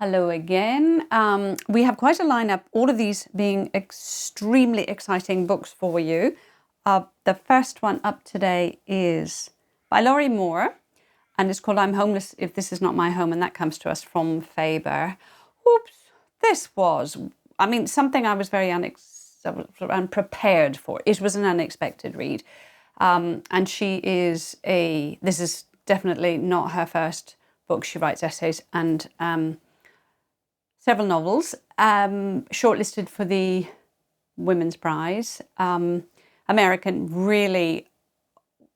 Hello again. We have quite a lineup, all of these being extremely exciting books for you. The first one up today is by Lorrie Moore, and it's called I'm Homeless If This Is Not My Home, and that comes to us from Faber. Oops, this was, something I was very unprepared for. It was an unexpected read. And this is definitely not her first book. She writes essays and several novels, shortlisted for the Women's Prize. American, really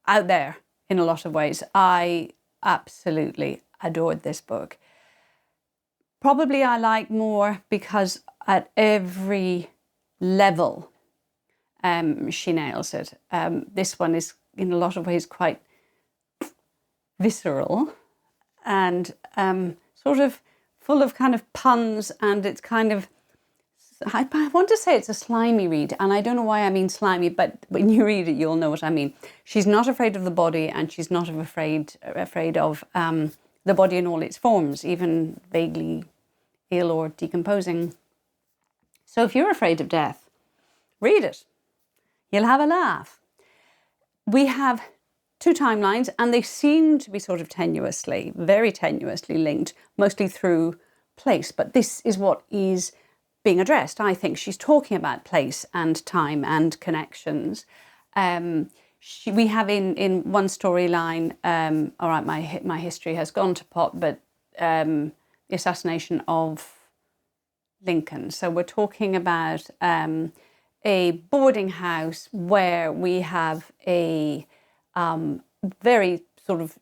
out there in a lot of ways. I absolutely adored this book. Probably I like more because at every level she nails it. This one is in a lot of ways quite visceral and sort of full of kind of puns, and it's kind of, I want to say it's a slimy read, and I don't know why I mean slimy, but when you read it, you'll know what I mean. She's not afraid of the body, and she's not afraid of the body in all its forms, even vaguely ill or decomposing. So if you're afraid of death, read it. You'll have a laugh. We have two timelines, and they seem to be sort of very tenuously linked, mostly through place. But this is what is being addressed. I think she's talking about place and time and connections. We have in one storyline, all right, my history has gone to pot, but the assassination of Lincoln. So we're talking about a boarding house where we have a very sort of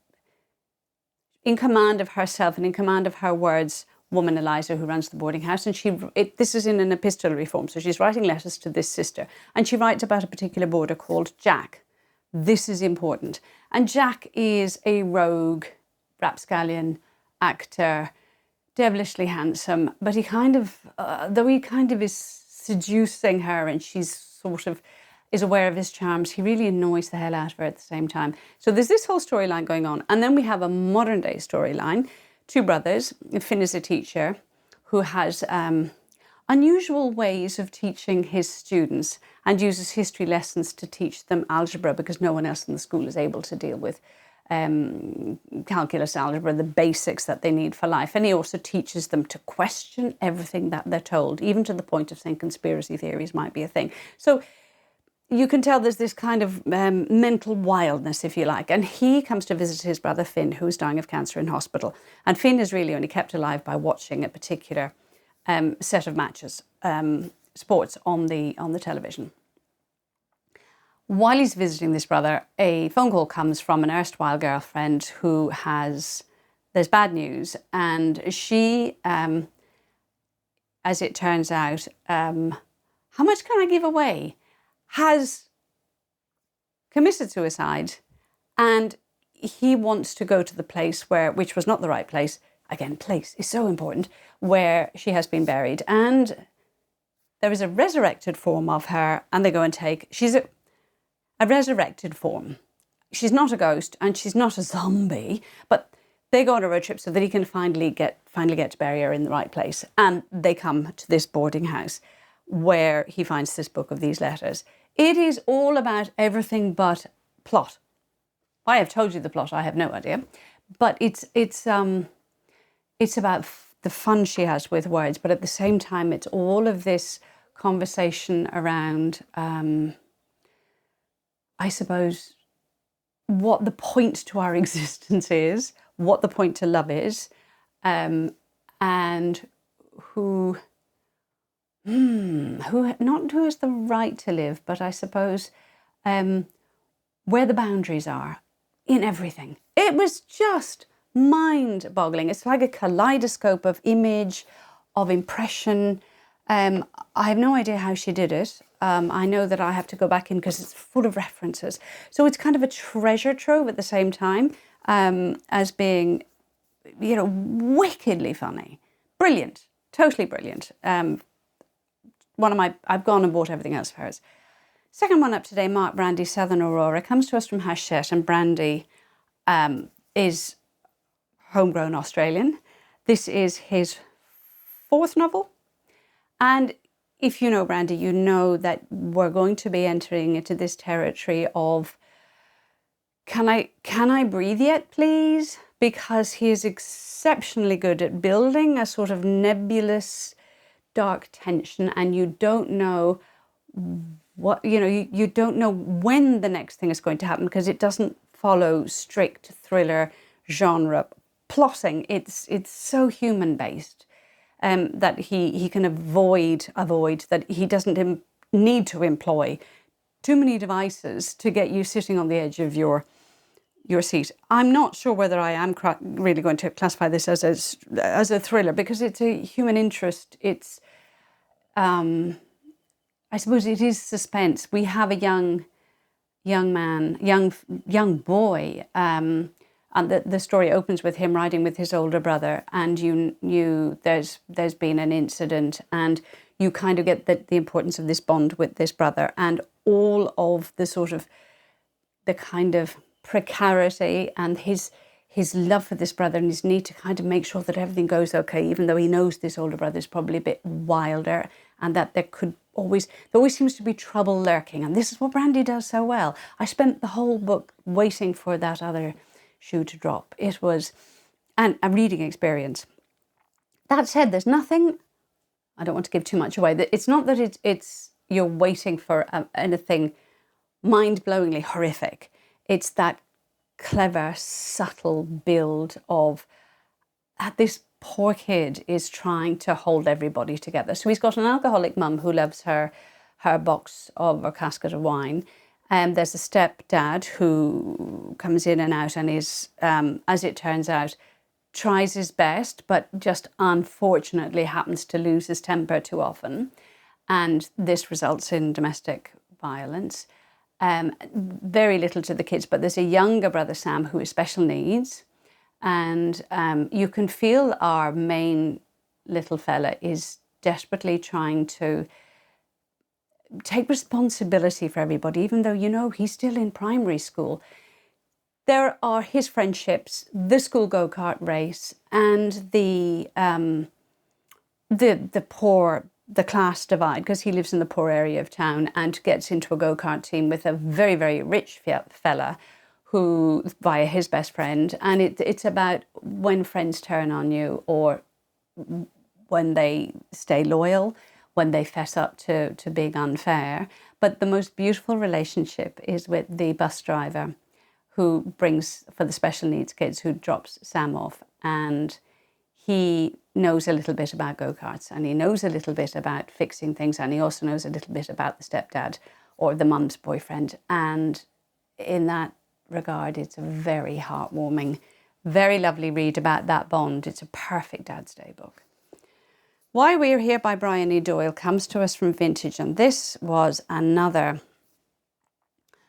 in command of herself and in command of her words woman, Eliza, who runs the boarding house. And this is in an epistolary form. So she's writing letters to this sister, and she writes about a particular boarder called Jack. This is important. And Jack is a rogue, rapscallion actor, devilishly handsome, but he kind of, though he kind of is seducing her and she's sort of is aware of his charms, he really annoys the hell out of her at the same time. So there's this whole storyline going on. And then we have a modern day storyline. Two brothers. Finn is a teacher who has unusual ways of teaching his students and uses history lessons to teach them algebra because no one else in the school is able to deal with calculus, algebra, the basics that they need for life. And he also teaches them to question everything that they're told, even to the point of saying conspiracy theories might be a thing. So you can tell there's this kind of mental wildness, if you like. And he comes to visit his brother Finn, who's dying of cancer in hospital. And Finn is really only kept alive by watching a particular set of matches, sports on the television. While he's visiting this brother, a phone call comes from an erstwhile girlfriend who there's bad news. And she, as it turns out, how much can I give away? Has committed suicide, and he wants to go to the place which was not the right place. Again, place is so important, where she has been buried. And there is a resurrected form of her, and they go and she's a resurrected form. She's not a ghost, and she's not a zombie, but they go on a road trip so that he can finally get to bury her in the right place. And they come to this boarding house where he finds this book of these letters. It is all about everything but plot. I have told you the plot, I have no idea. But it's about the fun she has with words, but at the same time, it's all of this conversation around, I suppose, what the point to our existence is, what the point to love is, and who has the right to live, but I suppose where the boundaries are in everything. It was just mind-boggling. It's like a kaleidoscope of image, of impression. I have no idea how she did it. I know that I have to go back in because it's full of references. So it's kind of a treasure trove at the same time as being, wickedly funny. Brilliant. Totally brilliant. I've gone and bought everything else of hers. Second one up today, Mark Brandi, Southern Aurora, comes to us from Hachette, and Brandi is homegrown Australian. This is his fourth novel. And if you know Brandi, you know that we're going to be entering into this territory of, can I breathe yet, please? Because he is exceptionally good at building a sort of nebulous, dark tension, and you don't know what, you don't know when the next thing is going to happen, because it doesn't follow strict thriller genre plotting. It's so human based that he can avoid that he doesn't need to employ too many devices to get you sitting on the edge of your seat. I'm not sure whether I am really going to classify this as a thriller, because it's a human interest. It's I suppose it is suspense. We have a young boy, and the story opens with him riding with his older brother, and there's been an incident, and you kind of get the importance of this bond with this brother, and all of the sort of the kind of precarity and his love for this brother and his need to kind of make sure that everything goes okay, even though he knows this older brother is probably a bit wilder, and that there always seems to be trouble lurking. And this is what Brandi does so well. I spent the whole book waiting for that other shoe to drop. It was a reading experience. That said, there's nothing, I don't want to give too much away. It's not that it's you're waiting for anything mind-blowingly horrific. It's that clever, subtle build of this poor kid is trying to hold everybody together. So he's got an alcoholic mum who loves her box of a casket of wine. And there's a stepdad who comes in and out and is, as it turns out, tries his best, but just unfortunately happens to lose his temper too often. And this results in domestic violence. Very little to the kids, but there's a younger brother, Sam, who has special needs. And you can feel our main little fella is desperately trying to take responsibility for everybody, even though, he's still in primary school. There are his friendships, the school go-kart race, and the class divide, because he lives in the poor area of town and gets into a go-kart team with a very, very rich fella who, via his best friend. And it's about when friends turn on you, or when they stay loyal, when they fess up to being unfair. But the most beautiful relationship is with the bus driver who brings, for the special needs kids, who drops Sam off. And he knows a little bit about go-karts, and he knows a little bit about fixing things, and he also knows a little bit about the stepdad or the mum's boyfriend. And in that regard, it's a very heartwarming, very lovely read about that bond. It's a perfect Dad's Day book. Why We're Here by Briohny Doyle comes to us from Vintage, and this was another,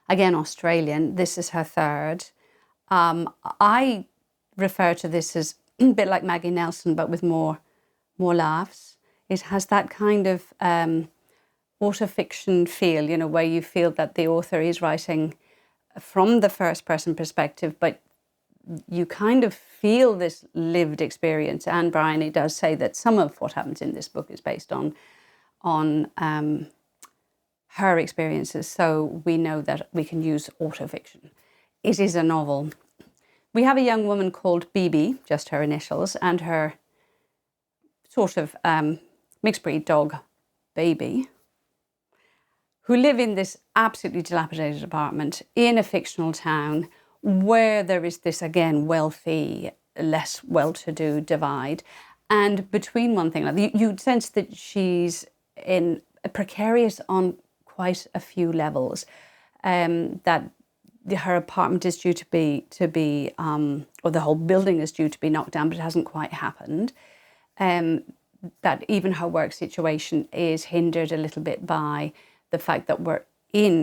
again, Australian. This is her third. I refer to this as a bit like Maggie Nelson, but with more laughs. It has that kind of autofiction feel, where you feel that the author is writing from the first person perspective, but you kind of feel this lived experience. And Briohny does say that some of what happens in this book is based on her experiences. So we know that we can use autofiction. It is a novel. We have a young woman called Bibi, just her initials, and her sort of mixed breed dog, Baby, who live in this absolutely dilapidated apartment in a fictional town where there is this, again, wealthy, less well-to-do divide. And between one thing and another, you sense that she's precarious on quite a few levels, that her apartment is due to be, or the whole building is due to be knocked down, but it hasn't quite happened. That even her work situation is hindered a little bit by the fact that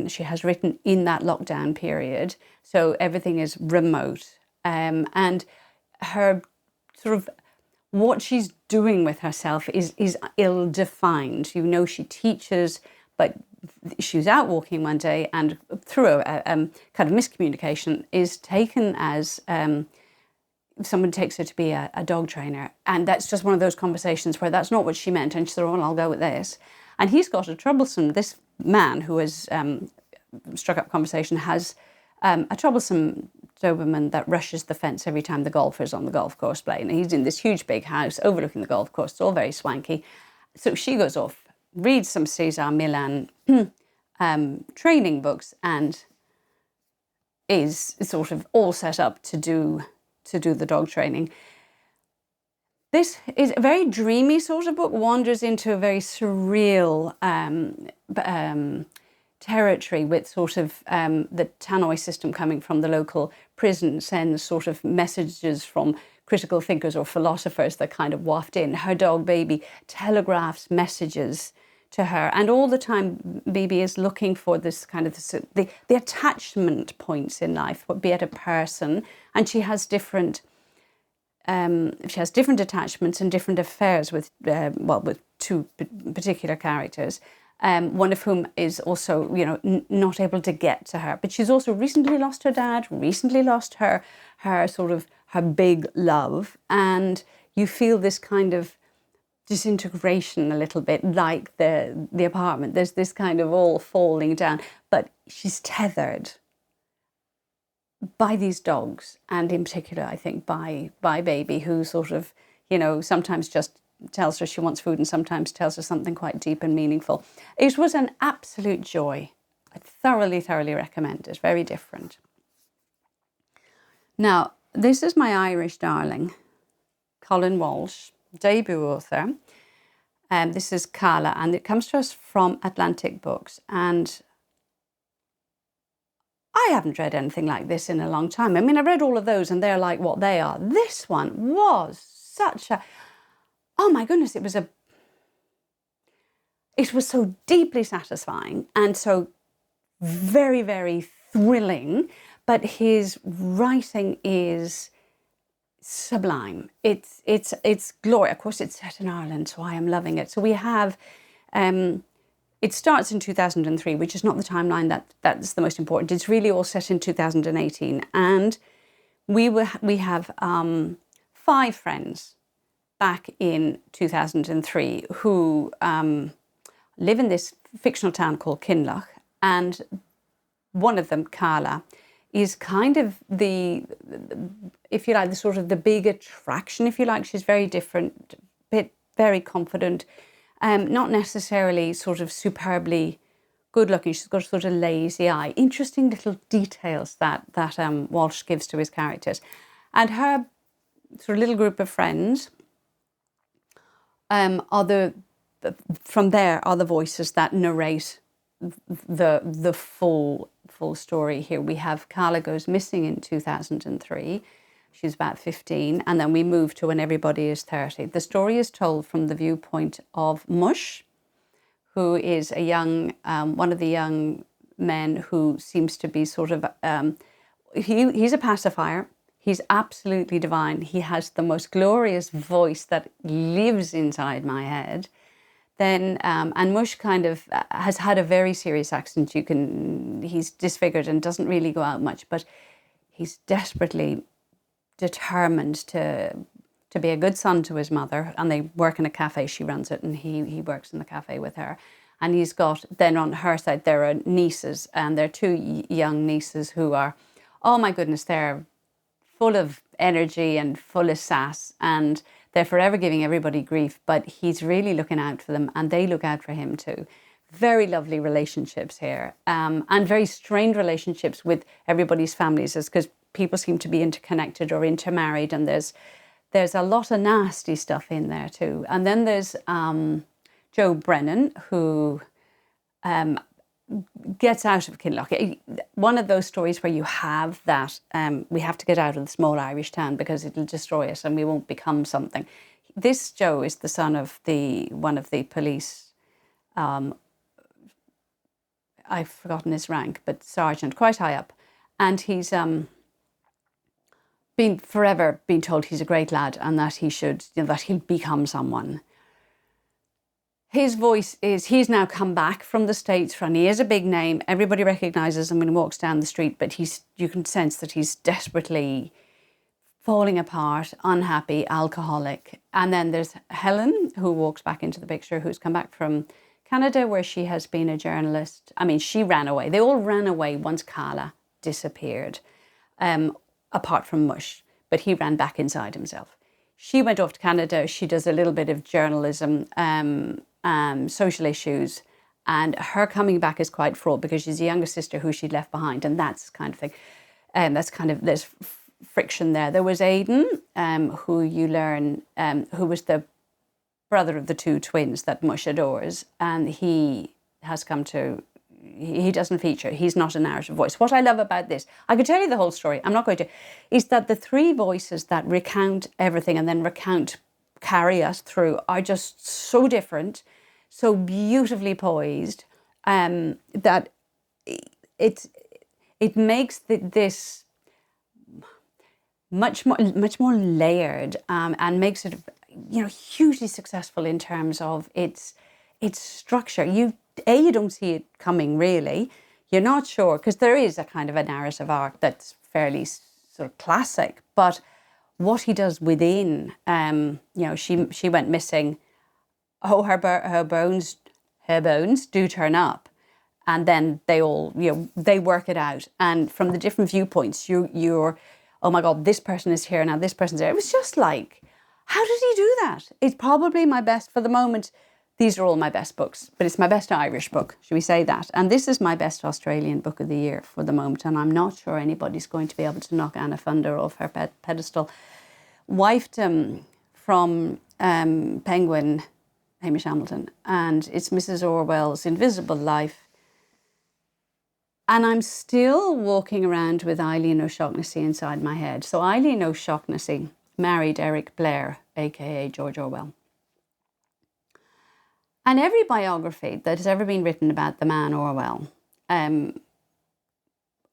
she has written in that lockdown period, so everything is remote. And her sort of, what she's doing with herself is ill-defined. She teaches, but she was out walking one day and through a kind of miscommunication is taken as someone takes her to be a dog trainer. And that's just one of those conversations where that's not what she meant. And she said, oh, well, I'll go with this. And he's got this man who has struck up conversation has a troublesome Doberman that rushes the fence every time the golfers on the golf course play. And he's in this huge big house overlooking the golf course. It's all very swanky. So she goes off, reads some Cesar Millan training books, and is sort of all set up to do the dog training. This is a very dreamy sort of book, wanders into a very surreal territory with sort of the tannoy system coming from the local prison sends sort of messages from critical thinkers or philosophers that kind of waft in. Her dog Bibi telegraphs messages to her, and all the time Bibi is looking for this kind of the attachment points in life, be it a person, and she has different attachments and different affairs with two particular characters. One of whom is also, not able to get to her. But she's also recently lost her dad, recently lost her big love. And you feel this kind of disintegration a little bit, like the apartment. There's this kind of all falling down. But she's tethered by these dogs, and in particular, I think, by Bibi, who sort of, sometimes just tells her she wants food and sometimes tells her something quite deep and meaningful. It was an absolute joy. I thoroughly, thoroughly recommend it. Very different. Now, this is my Irish darling, Colin Walsh, debut author. This is Carla, and it comes to us from Atlantic Books. And I haven't read anything like this in a long time. I mean, I've read all of those and they're like what they are. This one was such a... Oh my goodness, it was so deeply satisfying and so very, very thrilling, but his writing is sublime. It's glory. Of course, it's set in Ireland, so I am loving it. So we have, it starts in 2003, which is not the timeline that's the most important. It's really all set in 2018. And we have 5 friends back in 2003 who live in this fictional town called Kinloch, and one of them, Carla, is kind of the sort of the big attraction, if you like. She's very different, very confident, not necessarily sort of superbly good looking. She's got a sort of lazy eye. Interesting little details that Walsh gives to his characters. And her sort of little group of friends from there are the voices that narrate the full story here. We have Carla goes missing in 2003. She's about 15, and then we move to when everybody is 30. The story is told from the viewpoint of Mush, who is one of the young men who seems to be sort of, he's a pacifier. He's absolutely divine. He has the most glorious voice that lives inside my head. Then, and Mush kind of has had a very serious accident. He's disfigured and doesn't really go out much, but he's desperately determined to be a good son to his mother. And they work in a cafe. She runs it, and he works in the cafe with her. And he's got, then on her side, there are nieces, and there are 2 young nieces who are, oh my goodness, they're full of energy and full of sass, and they're forever giving everybody grief, but he's really looking out for them and they look out for him too. Very lovely relationships here, and very strained relationships with everybody's families, because people seem to be interconnected or intermarried, and there's a lot of nasty stuff in there too. And then there's Joe Brennan, who gets out of Kinloch. One of those stories where you have that, we have to get out of the small Irish town because it'll destroy us and we won't become something. This Joe is the son of one of the police, I've forgotten his rank, but sergeant, quite high up. And he's forever been told he's a great lad and that that he'll become someone. His voice is, he's now come back from the States, and he is a big name. Everybody recognises him when he walks down the street, but you can sense that he's desperately falling apart, unhappy, alcoholic. And then there's Helen, who walks back into the picture, who's come back from Canada, where she has been a journalist. I mean, she ran away. They all ran away once Carla disappeared, apart from Mush, but he ran back inside himself. She went off to Canada. She does a little bit of journalism, social issues, and her coming back is quite fraught because she's a younger sister who she'd left behind, and that's kind of thing. There's friction there. There was Aidan, who you learn, who was the brother of the two twins that Mush adores, and he has come to, he doesn't feature, he's not a narrative voice. What I love about this, I could tell you the whole story, I'm not going to, is that the three voices that recount everything and then carry us through are just so different, so beautifully poised, that it makes this much more layered, and makes it, hugely successful in terms of its structure. You don't see it coming, really. You're not sure, because there is a kind of a narrative arc that's fairly sort of classic, but what he does within, she went missing. Oh, her bones do turn up, and then they all, they work it out, and from the different viewpoints, you're, oh my God, this person is here now, this person's there. It was just like, how did he do that? It's probably my best for the moment. These are all my best books, but it's my best Irish book, should we say that? And this is my best Australian book of the year for the moment, and I'm not sure anybody's going to be able to knock Anna Funder off her pedestal. Wifedom from Penguin, Hamish Hamilton, and it's Mrs. Orwell's Invisible Life. And I'm still walking around with Eileen O'Shaughnessy inside my head. So Eileen O'Shaughnessy married Eric Blair, aka George Orwell. And every biography that has ever been written about the man Orwell,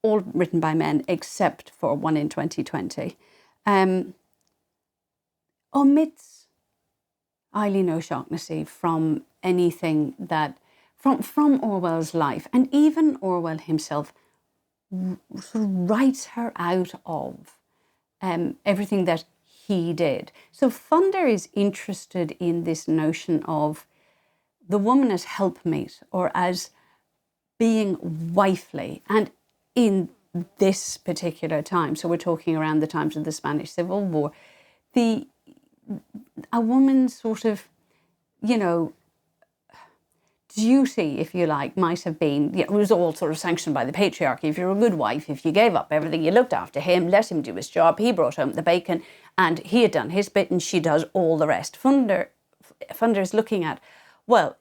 all written by men except for one in 2020, omits Eileen O'Shaughnessy from anything that, from Orwell's life. And even Orwell himself sort of writes her out of everything that he did. So Funder is interested in this notion of the woman as helpmate or as being wifely. And in this particular time, so we're talking around the times of the Spanish Civil War, a woman's sort of, duty, if you like, might have been, it was all sort of sanctioned by the patriarchy. If you're a good wife, if you gave up everything, you looked after him, let him do his job, he brought home the bacon, and he had done his bit and she does all the rest. Funder is looking at, well,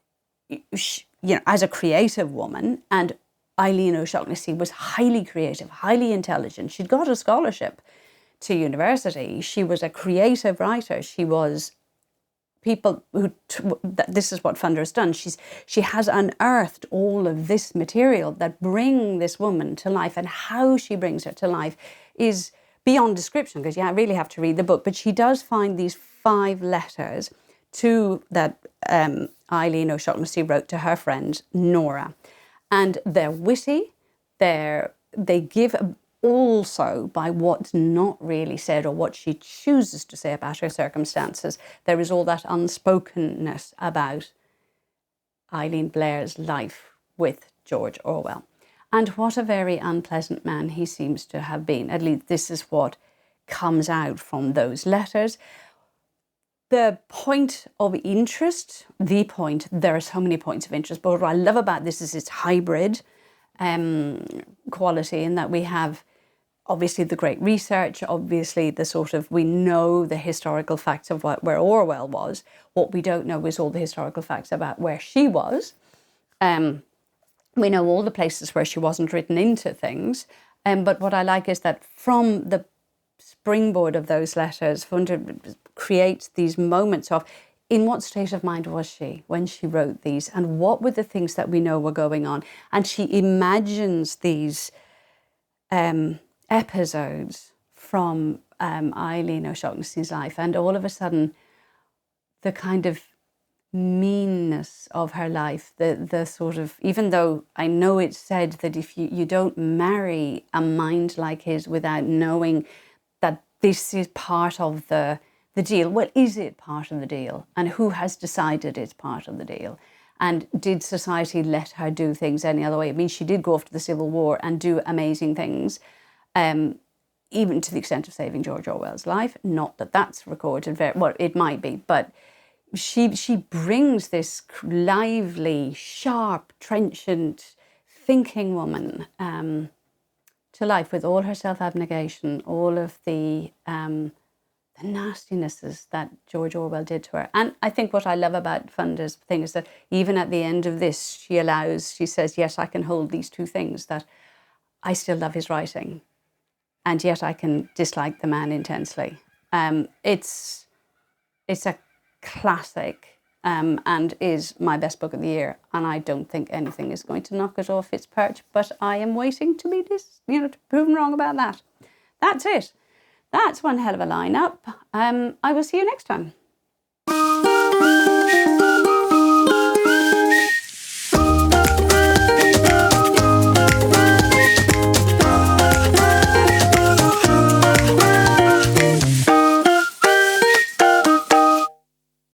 as a creative woman, and Eileen O'Shaughnessy was highly creative, highly intelligent. She'd got a scholarship to university. She was a creative writer. She was people who, this is what Funder has done. She has unearthed all of this material that bring this woman to life, and how she brings her to life is beyond description, because I really have to read the book. But she does find these 5 letters that Eileen O'Shaughnessy wrote to her friend Nora, and they're witty. They give also by what's not really said or what she chooses to say about her circumstances. There is all that unspokenness about Eileen Blair's life with George Orwell. And what a very unpleasant man he seems to have been. At least this is what comes out from those letters. The point of interest, there are so many points of interest, but what I love about this is its hybrid quality, in that we have obviously the great research, obviously the sort of, we know the historical facts of where Orwell was. What we don't know is all the historical facts about where she was. We know all the places where she wasn't written into things. But what I like is that from the springboard of those letters, Funder creates these moments of, in what state of mind was she when she wrote these, and what were the things that we know were going on? And she imagines these episodes from Eileen O'Shaughnessy's life, and all of a sudden the kind of meanness of her life, the sort of, even though I know it's said that if you don't marry a mind like his without knowing that this is part of the deal. Well, is it part of the deal? And who has decided it's part of the deal? And did society let her do things any other way? I mean, she did go off to the Civil War and do amazing things, even to the extent of saving George Orwell's life. Not that that's recorded very well, it might be, but she brings this lively, sharp, trenchant, thinking woman to life with all her self-abnegation, all of the nastinesses that George Orwell did to her. And I think what I love about Funda's thing is that even at the end of this, she says, yes, I can hold these two things, that I still love his writing, and yet I can dislike the man intensely. It's a classic and is my best book of the year, and I don't think anything is going to knock it off its perch, but I am waiting to be proven wrong about that. That's it. That's one hell of a lineup. I will see you next time.